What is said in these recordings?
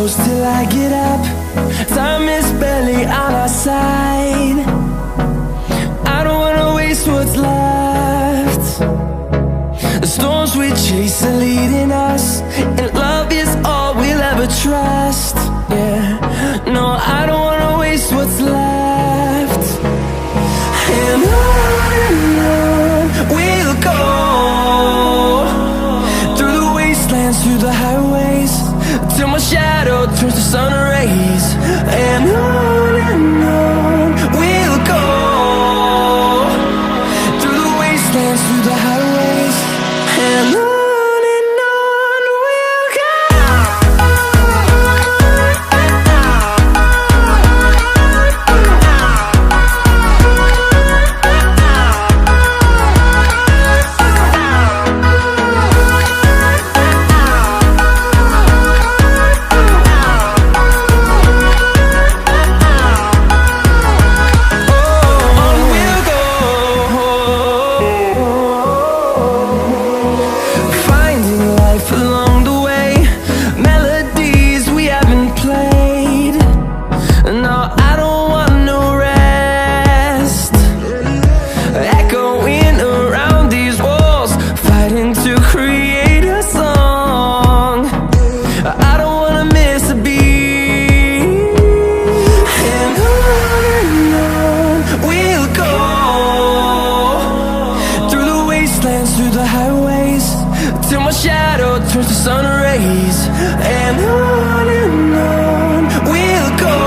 close till I get up. Time is barely on our side. I don't wanna waste what's left. The storms we chase are leading us, and love is all we'll ever trust. Yeah, no, I don't wanna waste what's left. And on we'll go, through the wastelands, through the highways, till my shadow turns to sun rays. And on we'll go, through the wastelands, through the highways, and on. Through the highways, till my shadow turns to sun rays. And on we'll go,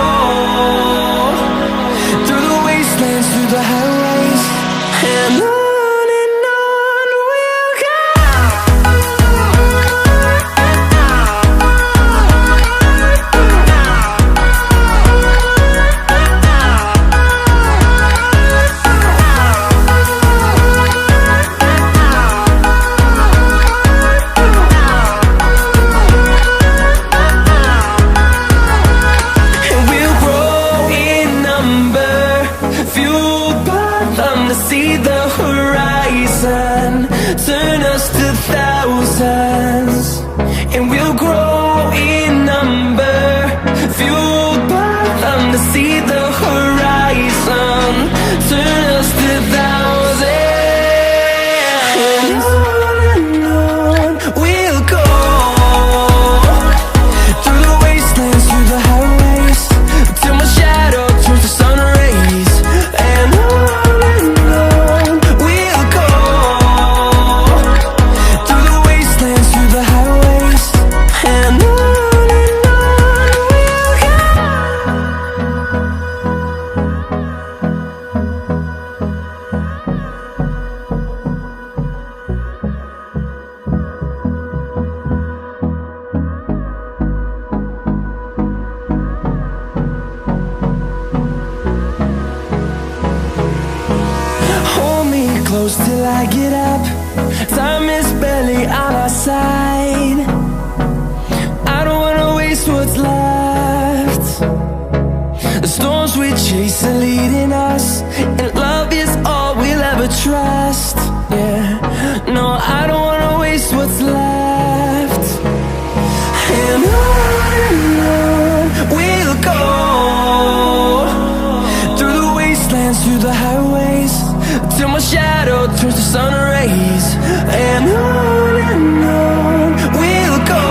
through the wastelands, through the highways, and on. See the horizon, turn us to thousands, and we'll grow in number, fueled by them. To see the horizon, turn us to thousands, and on we'll go, through the wastelands, through the highways, till my shadow turns to sun rays. And close till I get up. Time is barely on our side. I don't wanna waste what's left. The storms we chase are leading us, and love is all we'll ever trust. Yeah, no, I don't wanna waste what's left. And on we'll go, through the wastelands, through the highways, till my shadow turns to sun rays. And on we'll go,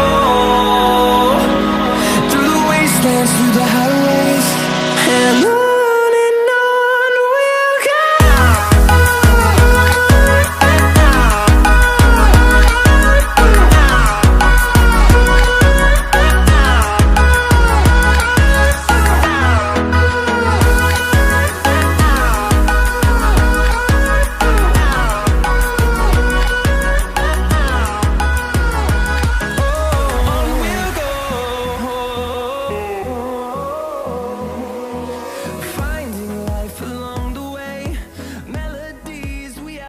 through the wastelands, through the